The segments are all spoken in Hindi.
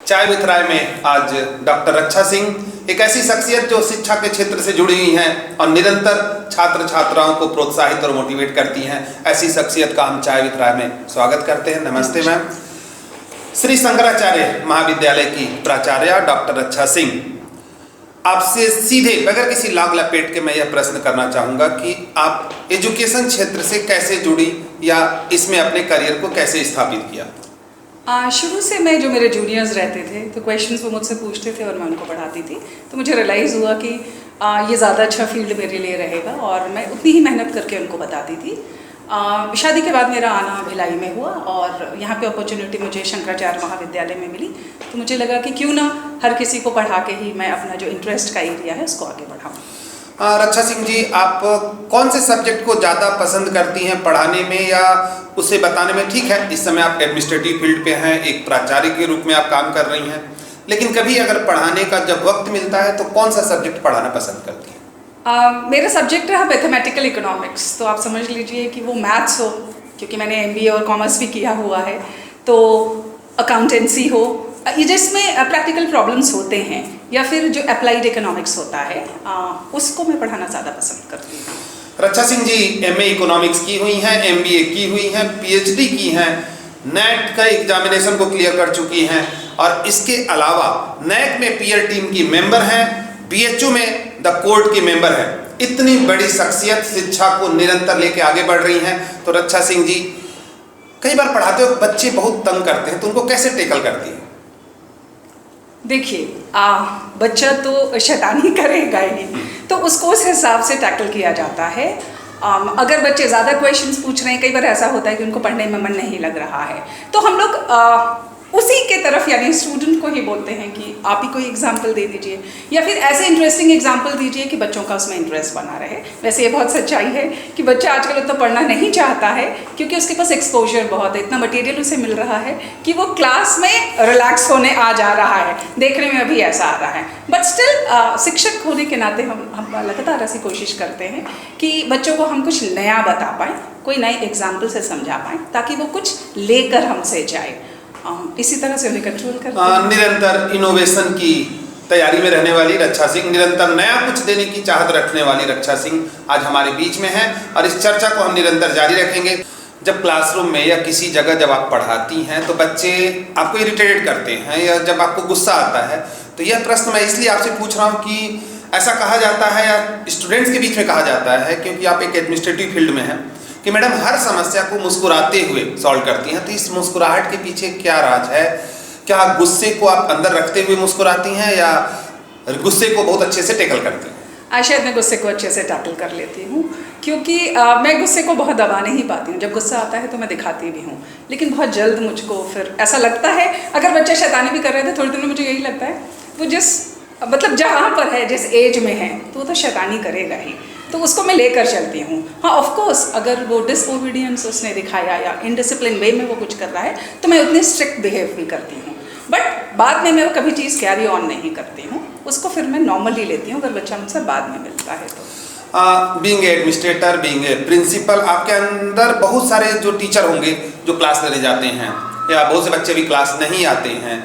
चाय विद राय में आज डॉक्टर रक्षा सिंह, एक ऐसी शख्सियत जो शिक्षा के क्षेत्र से जुड़ी हुई हैं और निरंतर छात्र छात्राओं को प्रोत्साहित और मोटिवेट करती हैं, ऐसी शख्सियत का हम चाय विद राय में स्वागत करते हैं। नमस्ते मैम। श्री शंकराचार्य महाविद्यालय की प्राचार्य डॉक्टर रक्षा सिंह, आपसे सीधे बगैर किसी लाग लपेट के मैं यह प्रश्न करना चाहूँगा कि आप एजुकेशन क्षेत्र से कैसे जुड़ी या इसमें अपने करियर को कैसे स्थापित किया? शुरू से मैं, जो मेरे जूनियर्स रहते थे तो क्वेश्चंस वो मुझसे पूछते थे और मैं उनको पढ़ाती थी, तो मुझे रियलाइज़ हुआ कि ये ज़्यादा अच्छा फील्ड मेरे लिए रहेगा और मैं उतनी ही मेहनत करके उनको बताती थी। शादी के बाद मेरा आना भिलाई में हुआ और यहाँ पे अपॉर्चुनिटी मुझे शंकराचार्य महाविद्यालय में मिली, तो मुझे लगा कि क्यों ना हर किसी को पढ़ा के ही मैं अपना जो इंटरेस्ट का एरिया है उसको आगे बढ़ाऊँ। रक्षा सिंह जी, आप कौन से सब्जेक्ट को ज़्यादा पसंद करती हैं पढ़ाने में या उसे बताने में? ठीक है, इस समय आप एडमिनिस्ट्रेटिव फील्ड पे हैं, एक प्राचार्य के रूप में आप काम कर रही हैं, लेकिन कभी अगर पढ़ाने का जब वक्त मिलता है तो कौन सा सब्जेक्ट पढ़ाना पसंद करती हैं? मेरा सब्जेक्ट है मैथमेटिकल इकोनॉमिक्स, तो आप समझ लीजिए कि वो मैथ्स हो, क्योंकि मैंने MBA और कॉमर्स भी किया हुआ है, तो अकाउंटेंसी हो, ये जिसमें प्रैक्टिकल प्रॉब्लम्स होते हैं, या फिर जो अप्लाइड इकोनॉमिक्स होता है उसको मैं पढ़ाना ज़्यादा पसंद करती हूँ। रक्षा सिंह जी MA इकोनॉमिक्स की हुई हैं, MBA की हुई हैं, PhD की हैं, नेट का एग्जामिनेशन को क्लियर कर चुकी हैं और इसके अलावा NAC में पीयर टीम की मेंबर हैं, BHU में द कोर्ट की मेंबर हैं। इतनी बड़ी शख्सियत शिक्षा को निरंतर लेके आगे बढ़ रही हैं, तो रक्षा सिंह जी, कई बार पढ़ाते वक्त बच्चे बहुत तंग करते हैं, तो उनको कैसे टेकल करती हैं? देखिए, बच्चा तो शैतानी करेगा ही, तो उसको उस हिसाब से टैकल किया जाता है। अगर बच्चे ज़्यादा क्वेश्चंस पूछ रहे हैं, कई बार ऐसा होता है कि उनको पढ़ने में मन नहीं लग रहा है, तो हम लोग उसी के तरफ यानी स्टूडेंट को ही बोलते हैं कि आप ही कोई एग्जाम्पल दे दीजिए या फिर ऐसे इंटरेस्टिंग एग्जाम्पल दीजिए कि बच्चों का उसमें इंटरेस्ट बना रहे। वैसे ये बहुत सच्चाई है कि बच्चा आजकल उतना पढ़ना नहीं चाहता है, क्योंकि उसके पास एक्सपोजर बहुत है, इतना मटेरियल उसे मिल रहा है कि वो क्लास में रिलैक्स होने आ जा रहा है। देखने में अभी ऐसा आ रहा है, बट स्टिल शिक्षक होने के नाते हम लगातार ऐसी कोशिश करते हैं कि बच्चों को हम कुछ नया बता पाएँ, कोई नए एग्जाम्पल से समझा पाएँ, ताकि वो कुछ लेकर हमसे जाए। इसी तरह से उन्हें कंट्रोल करते हैं। निरंतर इनोवेशन की तैयारी में रहने वाली रक्षा सिंह, निरंतर नया कुछ देने की चाहत रखने वाली रक्षा सिंह आज हमारे बीच में है और इस चर्चा को हम निरंतर जारी रखेंगे। जब क्लासरूम में या किसी जगह जब आप पढ़ाती हैं तो बच्चे आपको इरिटेट करते हैं या जब आपको गुस्सा आता है, तो यह प्रश्न मैं इसलिए आपसे पूछ रहा हूँ कि ऐसा कहा जाता है या स्टूडेंट्स के बीच में कहा जाता है, क्योंकि आप एक एडमिनिस्ट्रेटिव फील्ड में हैं, कि मैडम हर समस्या को मुस्कुराते हुए सॉल्व करती हैं, तो इस मुस्कुराहट के पीछे क्या राज है? क्या गुस्से को आप अंदर रखते हुए मुस्कुराती हैं या गुस्से को बहुत अच्छे से टैकल करती हैं? शायद मैं गुस्से को अच्छे से टैकल कर लेती हूँ, क्योंकि मैं गुस्से को बहुत दबा नहीं पाती हूँ। जब गुस्सा आता है तो मैं दिखाती भी हूँ, लेकिन बहुत जल्द मुझको फिर ऐसा लगता है, अगर बच्चा शैतानी भी कर रहे थे थोड़ी देर में मुझे यही लगता है वो मतलब जहाँ पर है, जिस एज में है, तो वो तो शैतानी करेगा ही, तो उसको मैं लेकर चलती हूँ। हाँ, ऑफ कोर्स अगर वो डिसओबीडियंस उसने दिखाया या इनडिसिप्लिन वे में वो कुछ कर रहा है तो मैं उतनी स्ट्रिक्ट बिहेव भी करती हूँ, बट बाद में मैं वो कभी चीज़ कैरी ऑन नहीं करती हूँ, उसको फिर मैं नॉर्मली लेती हूँ अगर बच्चा मुझसे बाद में मिलता है तो। Being administrator, being a principal, आपके अंदर बहुत सारे जो टीचर होंगे जो क्लास लेने जाते हैं, या बहुत से बच्चे भी क्लास नहीं आते हैं,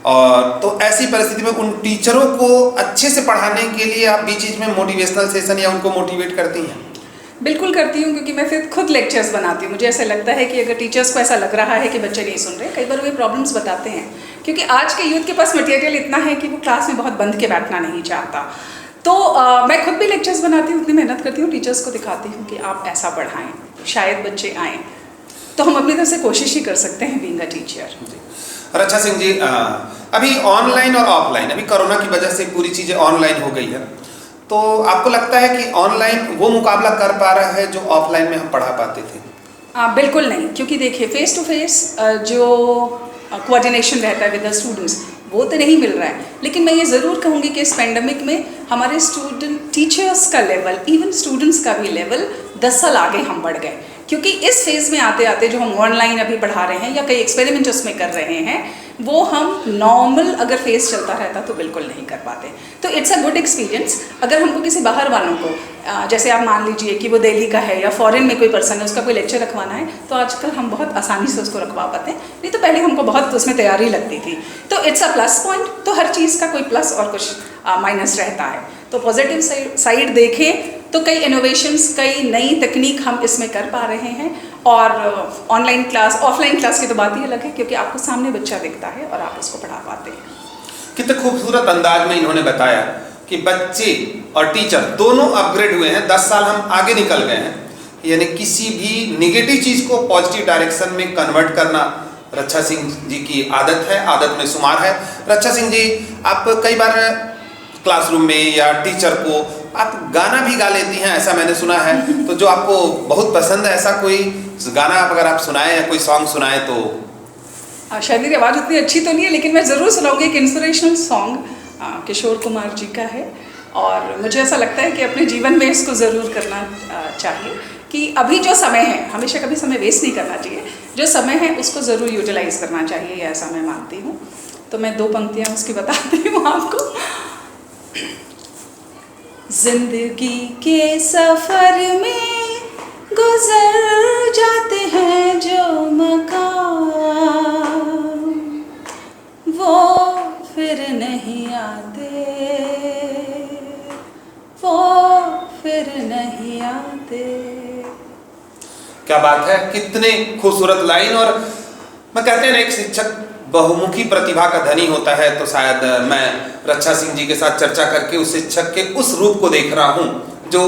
और तो ऐसी परिस्थिति में उन टीचरों को अच्छे से पढ़ाने के लिए आप बीच बीच में मोटिवेशनल सेशन या उनको मोटिवेट करती हैं? बिल्कुल करती हूँ, क्योंकि मैं फिर खुद लेक्चर्स बनाती हूँ। मुझे ऐसा लगता है कि अगर टीचर्स को ऐसा लग रहा है कि बच्चे नहीं सुन रहे, कई बार वे प्रॉब्लम्स बताते हैं, क्योंकि आज के यूथ के पास मटेरियल इतना है कि वो क्लास में बहुत बंद के बैठना नहीं चाहता, तो मैं खुद भी लेक्चर्स बनाती हूँ, उतनी मेहनत करती हूँ, टीचर्स को दिखाती हूँ कि आप ऐसा पढ़ाएँ, शायद बच्चे आएँ, तो हम अपनी तरफ से कोशिश ही कर सकते हैं बीइंग अ टीचर। रक्षा सिंह जी, अभी ऑनलाइन और ऑफलाइन, अभी कोरोना की वजह से पूरी चीज़ें ऑनलाइन हो गई है, तो आपको लगता है कि ऑनलाइन वो मुकाबला कर पा रहा है जो ऑफलाइन में हम पढ़ा पाते थे? बिल्कुल नहीं, क्योंकि देखिए फेस टू फेस जो कोऑर्डिनेशन रहता है विद द स्टूडेंट्स वो तो नहीं मिल रहा है, लेकिन मैं ये ज़रूर कहूँगी कि इस पेंडेमिक में हमारे टीचर्स का लेवल, इवन स्टूडेंट्स का भी लेवल 10 साल आगे हम बढ़ गए, क्योंकि इस फेज़ में आते आते जो हम ऑनलाइन अभी पढ़ा रहे हैं या कई एक्सपेरिमेंट उसमें कर रहे हैं, वो हम नॉर्मल अगर फेस चलता रहता तो बिल्कुल नहीं कर पाते। तो इट्स अ गुड एक्सपीरियंस। अगर हमको किसी बाहर वालों को जैसे आप मान लीजिए कि वो दिल्ली का है या फॉरेन में कोई पर्सन है, उसका कोई लेक्चर रखवाना है, तो आजकल हम बहुत आसानी से उसको रखवा पाते हैं, नहीं तो पहले हमको बहुत उसमें तैयारी लगती थी। तो इट्स अ प्लस पॉइंट। तो हर चीज़ का कोई प्लस और कुछ माइनस रहता है। तो पॉजिटिव साइड देखें तो कई इनोवेशंस, कई नई तकनीक हम इसमें कर पा रहे हैं। और ऑनलाइन क्लास, ऑफलाइन क्लास की तो बात ही अलग है, क्योंकि आपको सामने बच्चा दिखता है और आप उसको पढ़ा पाते हैं। कितने खूबसूरत अंदाज में इन्होंने बताया कि बच्चे और टीचर दोनों अपग्रेड हुए हैं, 10 साल हम आगे निकल गए हैं। यानी किसी भी निगेटिव चीज़ को पॉजिटिव डायरेक्शन में कन्वर्ट करना रक्षा सिंह जी की आदत है, आदत में शुमार है। रक्षा सिंह जी, आप कई बार क्लासरूम में या टीचर को आप गाना भी गा लेती हैं, ऐसा मैंने सुना है। तो जो आपको बहुत पसंद है, ऐसा कोई गाना अगर आप सुनाएं या कोई सॉन्ग सुनाएं तो? शायद मेरी आवाज़ उतनी अच्छी तो नहीं है, लेकिन मैं ज़रूर सुनाऊंगी। एक इंस्पिरेशनल सॉन्ग किशोर कुमार जी का है, और मुझे ऐसा लगता है कि अपने जीवन में इसको ज़रूर करना चाहिए कि अभी जो समय है, हमेशा कभी समय वेस्ट नहीं करना चाहिए। जो समय है उसको ज़रूर यूटिलाइज़ करना चाहिए, ऐसा मैं मानती हूँ। तो मैं 2 पंक्तियाँ उसकी बताती हूँ आपको। जिंदगी के सफ़र में गुजर जाते हैं जो मकाम, वो फिर नहीं आते, वो फिर नहीं आते। क्या बात है, कितने खूबसूरत लाइन। और मैं कहते हैं ना, एक शिक्षक बहुमुखी प्रतिभा का धनी होता है। तो शायद मैं रक्षा सिंह जी के साथ चर्चा करके उस शिक्षक के उस रूप को देख रहा हूँ जो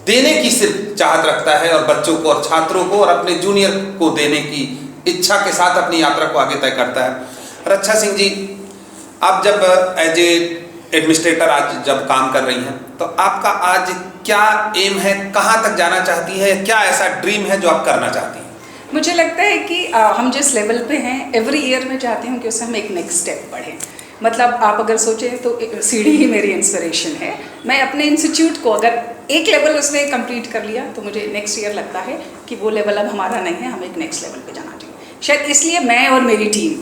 देने की सिर्फ चाहत रखता है, और बच्चों को और छात्रों को और अपने जूनियर को देने की इच्छा के साथ अपनी यात्रा को आगे तय करता है। रक्षा सिंह जी, आप जब एज ए एडमिनिस्ट्रेटर आज जब काम कर रही हैं, तो आपका आज क्या एम है, कहाँ तक जाना चाहती है, क्या ऐसा ड्रीम है जो आप करना चाहती हैं? मुझे लगता है कि हम जिस लेवल पे हैं, एवरी ईयर मैं चाहती हूँ कि उससे हम एक नेक्स्ट स्टेप बढ़ें। मतलब आप अगर सोचें तो सीढ़ी ही मेरी इंस्पिरेशन है। मैं अपने इंस्टीट्यूट को अगर एक लेवल उसमें कंप्लीट कर लिया, तो मुझे नेक्स्ट ईयर लगता है कि वो लेवल अब हमारा नहीं है, हमें एक नेक्स्ट लेवल पे जाना चाहिए। शायद इसलिए मैं और मेरी टीम,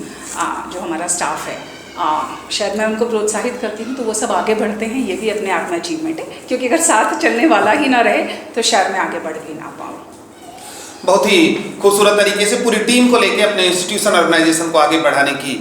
जो हमारा स्टाफ है, शायद मैं उनको प्रोत्साहित करती हूँ, तो वो सब आगे बढ़ते हैं। ये भी अपने आप में अचीवमेंट है, क्योंकि अगर साथ चलने वाला ही ना रहे तो शायद मैं आगे बढ़ भी ना पाऊँ। बहुत ही खूबसूरत तरीके से पूरी टीम को लेके अपने इंस्टीट्यूशन ऑर्गेनाइजेशन को आगे बढ़ाने की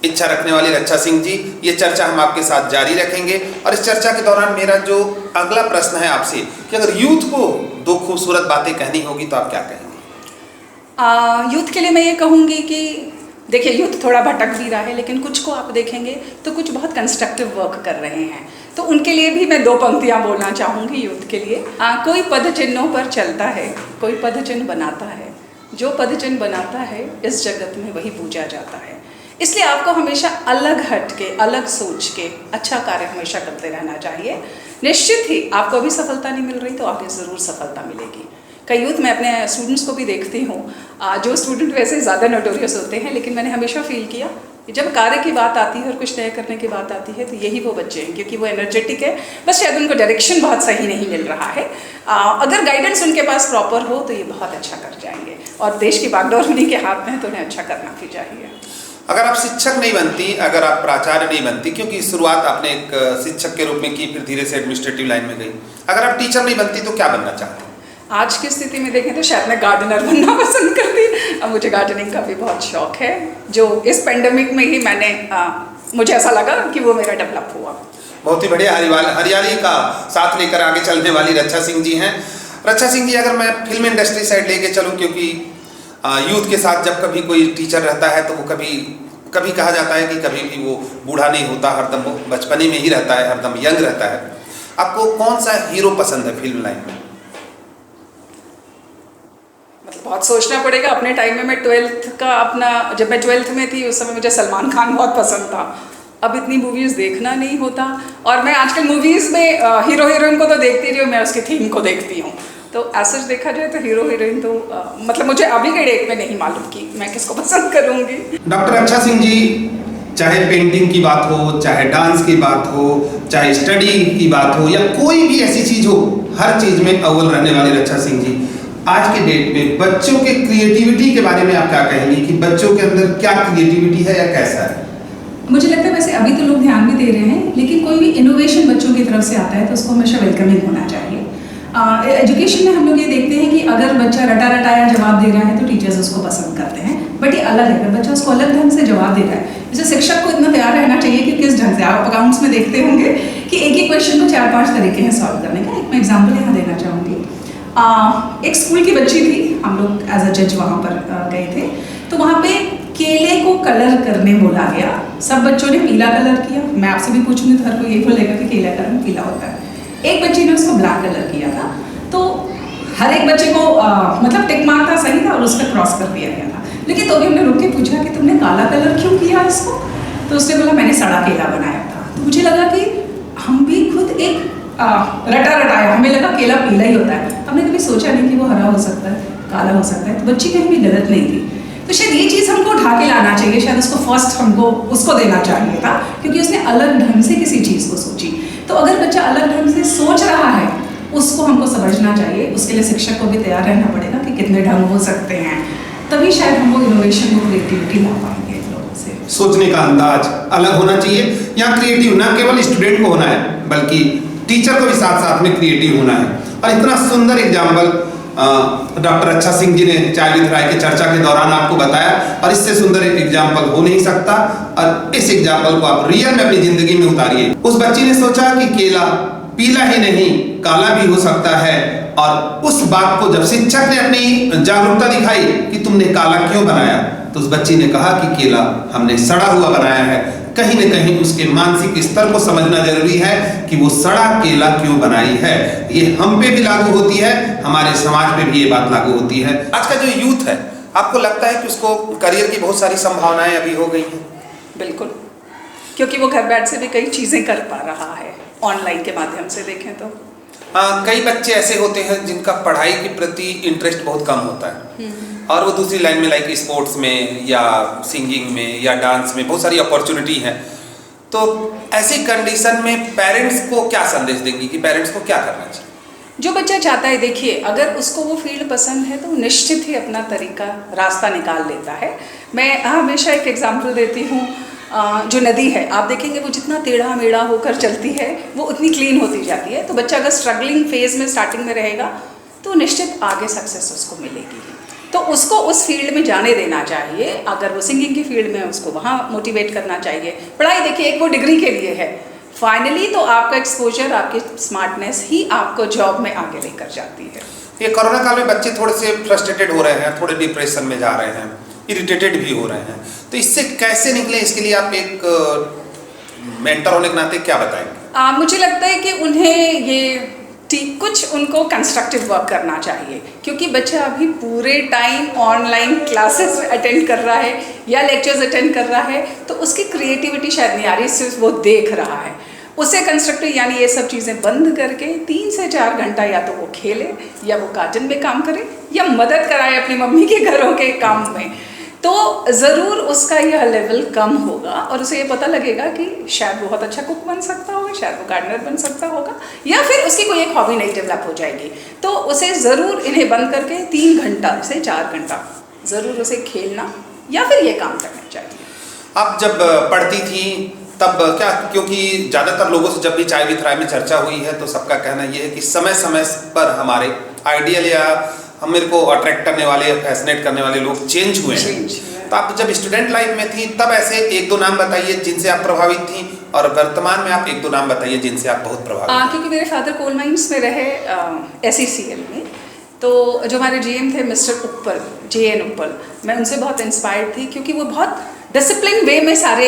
इच्छा रखने वाली रक्षा सिंह जी, ये चर्चा हम आपके साथ जारी रखेंगे। और इस चर्चा के दौरान मेरा जो अगला प्रश्न है आपसे कि अगर यूथ को 2 खूबसूरत बातें कहनी होगी तो आप क्या कहेंगे? यूथ के लिए मैं ये कहूँगी कि देखिए, यूथ थोड़ा भटक भी रहा है, लेकिन कुछ को आप देखेंगे तो कुछ बहुत कंस्ट्रक्टिव वर्क कर रहे हैं। तो उनके लिए भी मैं 2 पंक्तियाँ बोलना चाहूँगी यूथ के लिए। कोई पद चिन्हों पर चलता है, कोई पद चिन्ह बनाता है, जो पद चिन्ह बनाता है इस जगत में वही पूजा जाता है। इसलिए आपको हमेशा अलग हट के, अलग सोच के अच्छा कार्य हमेशा करते रहना चाहिए। निश्चित ही आपको अभी सफलता नहीं मिल रही तो आगे ज़रूर सफलता मिलेगी। कई यूथ, मैं अपने स्टूडेंट्स को भी देखती हूँ, जो स्टूडेंट वैसे ज़्यादा नोटोरियस होते हैं, लेकिन मैंने हमेशा फील किया कि जब कार्य की बात आती है और कुछ नया करने की बात आती है तो यही वो बच्चे हैं, क्योंकि वो एनर्जेटिक है। बस शायद उनको डायरेक्शन बहुत सही नहीं मिल रहा है। अगर गाइडेंस उनके पास प्रॉपर हो तो ये बहुत अच्छा कर जाएंगे, और देश की बागडोर उन्हीं के हाथ में है, तो उन्हें अच्छा करना भी चाहिए। अगर आप शिक्षक नहीं बनती, अगर आप प्राचार्य नहीं बनती, क्योंकि शुरुआत आपने एक शिक्षक के रूप में की, फिर धीरे से एडमिनिस्ट्रेटिव लाइन में गई, अगर आप टीचर नहीं बनती तो क्या बनना चाहती? आज की स्थिति में देखें तो शायद मैं गार्डनर बनना पसंद करती। अब मुझे गार्डनिंग का भी बहुत शौक है, जो इस पेंडेमिक में ही मैंने मुझे ऐसा लगा कि वो मेरा डेवलप हुआ। बहुत ही बढ़िया, हरियाली का साथ लेकर आगे चलने वाली रक्षा सिंह जी हैं। रक्षा सिंह जी, अगर मैं फिल्म इंडस्ट्री साइड लेके चलूँ, क्योंकि यूथ के साथ जब कभी कोई टीचर रहता है तो वो कभी कहा जाता है कि कभी भी वो बूढ़ा नहीं होता, हरदम वो बचपने में ही रहता है, हरदम यंग रहता है। आपको कौन सा हीरो पसंद है फिल्म लाइन में? मतलब बहुत सोचना पड़ेगा। अपने टाइम में मैं 12th का अपना, जब मैं 12th में थी उस समय मुझे सलमान खान बहुत पसंद था। अब इतनी मूवीज़ देखना नहीं होता, और मैं आजकल मूवीज़ में हीरो हीरोइन को तो देखती रही हूँ, मैं उसकी थीम को देखती हूँ। तो ऐसा देखा जाए तो हीरो हीरोइन तो मतलब मुझे अभी के डेट में नहीं मालूम कि मैं किसको पसंद करूँगी। डॉक्टर रक्षा सिंह जी, चाहे पेंटिंग की बात हो, चाहे डांस की बात हो, चाहे स्टडी की बात हो, या कोई भी ऐसी चीज़ हो, हर चीज़ में अव्वल रहने वाले रक्षा सिंह जी, आज के डेट में बच्चों के क्रिएटिविटी के बारे में आप क्या कहेंगे कि बच्चों के अंदर क्या क्रिएटिविटी है या कैसा है? मुझे लगता है वैसे अभी तो लोग ध्यान भी दे रहे हैं, लेकिन कोई भी इनोवेशन बच्चों की तरफ से आता है तो उसको हमेशा वेलकमिंग होना चाहिए। एजुकेशन में हम लोग ये देखते हैं कि अगर बच्चा रटा रटाया जवाब दे रहा है तो टीचर्स उसको पसंद करते हैं, बट ये अलग है अगर बच्चा उसको अलग ढंग से जवाब दे रहा है। जैसे शिक्षक को इतना तैयार रहना चाहिए कि किस ढंग से, आप अकाउंट्स में देखते होंगे कि एक ही क्वेश्चन को 4-5 तरीके हैं सॉल्व करने का। एक मैं एग्जाम्पल यहाँ देना चाहूँगी। एक स्कूल की बच्ची थी, हम लोग एज अ जज वहाँ पर गए थे, तो वहाँ पे केले को कलर करने बोला गया। सब बच्चों ने पीला कलर किया। मैं आपसे भी पूछूंगी तो हर कोई ये बोलेगा कि केला का रंग पीला होता है। एक बच्ची ने उसको ब्लैक कलर किया था, तो हर एक बच्चे को मतलब टिक मार्क था, सही था, और उस पर क्रॉस कर दिया गया था। लेकिन तो भी हमने रुक के पूछा कि तुमने काला कलर क्यों किया इसको, तो उसने बोला मैंने सड़ा केला बनाया था। तो मुझे लगा कि हम भी खुद एक रटा रटाया, हमें लगा केला पीला ही होता है, हमने कभी सोचा नहीं कि वो हरा हो सकता है, काला हो सकता है। तो बच्ची कहीं भी गलत नहीं थी। तो शायद ये चीज़ हमको उठा के लाना चाहिए, शायद उसको फर्स्ट हमको उसको देना चाहिए था, क्योंकि उसने अलग ढंग से किसी चीज़ को सोची। तो अगर बच्चा अलग ढंग से सोच रहा है उसको हमको समझना चाहिए। उसके लिए शिक्षक को भी तैयार रहना पड़ेगा कि कितने ढंग हो सकते हैं, तभी शायद हम लोग इनोवेशन को, क्रिएटिविटी ला पाएंगे लोगों से। सोचने का अंदाज अलग होना चाहिए। यहाँ क्रिएटिव ना केवल स्टूडेंट को होना है बल्कि टीचर को भी साथ साथ में क्रिएटिव होना है। और इतना सुंदर एग्जाम्पल डॉक्टर अच्छा सिंह जी ने चाय विद राय के चर्चा के दौरान आपको बताया, और इससे सुंदर एक एग्जाम्पल हो नहीं सकता। और इस एग्जाम्पल को आप रियल में अपनी जिंदगी में उतारिए। उस बच्ची ने सोचा कि केला पीला ही नहीं काला भी हो सकता है, और उस बात को जब शिक्षक ने अपनी जागरूकता दिखाई कि तुमने काला क्यों बनाया, तो उस बच्ची ने कहा कि केला हमने सड़ा हुआ बनाया है। कहीं न कहीं उसके मानसिक स्तर को समझना जरूरी है कि वो सड़ा केला क्यों बनाई है। ये हम पे भी लागू होती है, हमारे समाज पे भी ये बात लागू होती है। आज का जो यूथ है, आपको लगता है कि उसको करियर की बहुत सारी संभावनाएं अभी हो गई हैं? बिल्कुल, क्योंकि वो घर बैठ से भी कई चीज़ें कर पा रहा है, ऑनलाइन के माध्यम से देखें तो। कई बच्चे ऐसे होते हैं जिनका पढ़ाई के प्रति इंटरेस्ट बहुत कम होता है, और वो दूसरी लाइन में लाइक स्पोर्ट्स में या सिंगिंग में या डांस में बहुत सारी अपॉर्चुनिटी है। तो ऐसी कंडीशन में पेरेंट्स को क्या संदेश देंगी कि पेरेंट्स को क्या करना चाहिए? जो बच्चा चाहता है, देखिए अगर उसको वो फील्ड पसंद है तो निश्चित ही अपना तरीका, रास्ता निकाल लेता है। मैं हमेशा एक एग्जांपल देती हूँ, जो नदी है आप देखेंगे वो जितना टेढ़ा मेढ़ा होकर चलती है वो उतनी क्लीन होती जाती है। तो बच्चा अगर स्ट्रगलिंग फेज में स्टार्टिंग में रहेगा तो निश्चित आगे सक्सेस उसको मिलेगी। तो उसको उस फील्ड में जाने देना चाहिए। अगर वो सिंगिंग की फील्ड में, उसको वहाँ मोटिवेट करना चाहिए। पढ़ाई देखिए एक वो डिग्री के लिए है, फाइनली तो आपका एक्सपोजर, आपकी स्मार्टनेस ही आपको जॉब में आगे लेकर जाती है। ये कोरोना काल में बच्चे थोड़े से फ्रस्ट्रेटेड हो रहे हैं, थोड़े डिप्रेशन में जा रहे हैं, इरिटेटेड भी हो रहे हैं, तो इससे कैसे निकले, इसके लिए आप एक मेंटर होने के नाते क्या बताएंगे? मुझे लगता है कि उन्हें ये कुछ उनको कंस्ट्रक्टिव वर्क करना चाहिए, क्योंकि बच्चा अभी पूरे टाइम ऑनलाइन क्लासेस अटेंड कर रहा है या लेक्चर्स अटेंड कर रहा है, तो उसकी क्रिएटिविटी शायद नहीं आ रही, सिर्फ वो देख रहा है। उसे कंस्ट्रक्टिव यानी ये सब चीज़ें बंद करके 3 से 4 घंटा या तो वो खेले, या वो गार्डन में काम करे, या मदद कराए अपनी मम्मी के घरों के काम में, तो ज़रूर उसका यह लेवल कम होगा और उसे ये पता लगेगा कि शायद बहुत अच्छा कुक बन सकता होगा, शायद वो गार्डनर बन सकता होगा, या फिर उसकी कोई एक हॉबी नई डेवलप हो जाएगी। तो उसे ज़रूर इन्हें बंद करके 3 घंटा से 4 घंटा ज़रूर उसे खेलना या फिर ये काम करना चाहिए। आप जब पढ़ती थी तब क्या, क्योंकि ज़्यादातर लोगों से जब भी चाय विद राय में चर्चा हुई है तो सबका कहना ये है कि समय समय पर हमारे आइडियल या हम मेरे को अट्रैक्ट करने वाले या फैसिनेट करने वाले लोग चेंज हुए हैं। तो आप जब स्टूडेंट लाइफ में थी तब ऐसे 1-2 नाम बताइए जिनसे आप प्रभावित थी, और वर्तमान में आप 1-2 नाम बताइए जिनसे आप बहुत प्रभावित। क्योंकि मेरे फादर कोल माइंस में रहे SECL में, तो जो हमारे GM थे मिस्टर उप्पल, JN उप्पल, मैं उनसे बहुत इंस्पायर्ड थी, क्योंकि वो बहुत डिसिप्लिन वे में सारे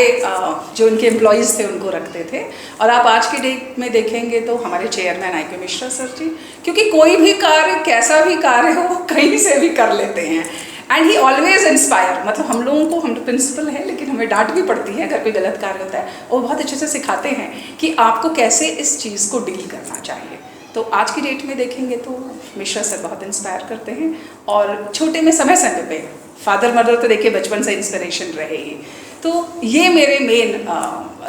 जो उनके एम्प्लॉयज़ थे उनको रखते थे। और आप आज के डेट में देखेंगे तो हमारे चेयरमैन IK मिश्रा सर जी, क्योंकि कोई भी कार्य, कैसा भी कार्य हो, वो कहीं से भी कर लेते हैं, एंड ही ऑलवेज इंस्पायर। मतलब हम लोगों को, हम तो प्रिंसिपल हैं लेकिन हमें डांट भी पड़ती है अगर कोई गलत कार्य होता है, और बहुत अच्छे से सिखाते हैं कि आपको कैसे इस चीज़ को डील करना चाहिए। तो आज की डेट में देखेंगे तो मिश्रा सर बहुत इंस्पायर करते हैं, और छोटे में समय समय पे फादर मदर तो देखिए बचपन से इंस्पिरेशन रहे ही। तो ये मेरे मेन,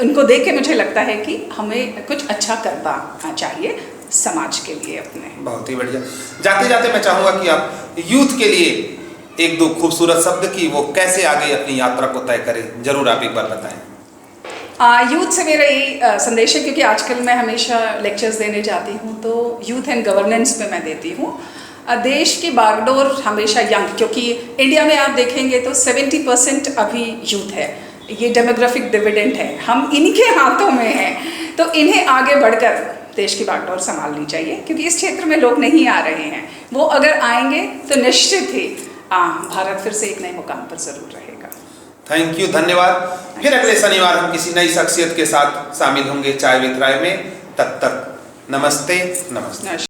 उनको देख के मुझे लगता है कि हमें कुछ अच्छा करना चाहिए, समाज के लिए अपने। बहुत ही बढ़िया। जाते जाते मैं चाहूँगा कि आप यूथ के लिए एक दो खूबसूरत शब्द की वो कैसे आगे अपनी यात्रा को तय करें, जरूर आप एक बार बताएं। यूथ से मेरा यही संदेश है, क्योंकि आजकल मैं हमेशा लेक्चर्स देने जाती हूँ तो यूथ एंड गवर्नेंस पे मैं देती हूँ। देश की बागडोर हमेशा यंग, क्योंकि इंडिया में आप देखेंगे तो 70% अभी यूथ है। ये डेमोग्राफिक डिविडेंड है, हम इनके हाथों में हैं, तो इन्हें आगे बढ़कर देश की बागडोर संभालनी चाहिए, क्योंकि इस क्षेत्र में लोग नहीं आ रहे हैं। वो अगर आएंगे तो निश्चित ही भारत फिर से एक नए मुकाम पर जरूर रहेगा। थैंक यू, धन्यवाद। फिर अगले शनिवार हम किसी नई शख्सियत के साथ शामिल होंगे चाय विद राय में। तब तक नमस्ते।